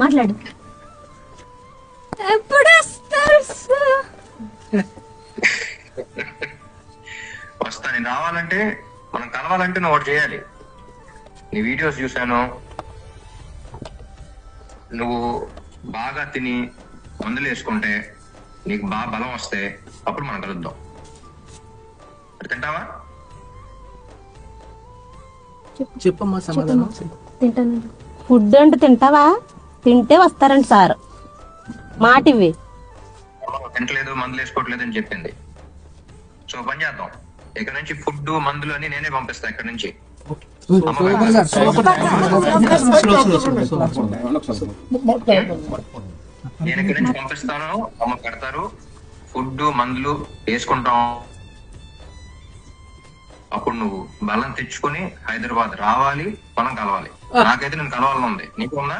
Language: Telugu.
మాట్లాడు. ఎప్పుడు వస్తా. నేను రావాలంటే, మనం కలవాలంటే నువ్వు ఒకటి చేయాలి. నీ వీడియోస్ చూశాను, నువ్వు బాగా తిని మందులు వేసుకుంటే నీకు బాగా బలం వస్తే అప్పుడు మనం కలుద్దాం. తింటావా? చెప్పమ్మా సమాధానం. తింటాను. ఫుడ్ అంటే తింటావా? తింటే వస్తారండి సార్. మాట ఇవి. తింటలేదు, మందులు వేసుకోవట్లేదు అని చెప్పింది. సో పని చేద్దాం, ఇక్కడ నుంచి ఫుడ్ మందులు అని నేనే పంపిస్తా. ఇక్కడ నుంచి నేను ఇక్కడ నుంచి పంపిస్తాను, అమ్మ పెడతారు. ఫుడ్ మందులు వేసుకుంటాం. అప్పుడు నువ్వు బలం తెచ్చుకుని హైదరాబాద్ రావాలి, మనం కలవాలి. నాకైతే నేను కలవాలని ఉంది. నీకు ఉందా?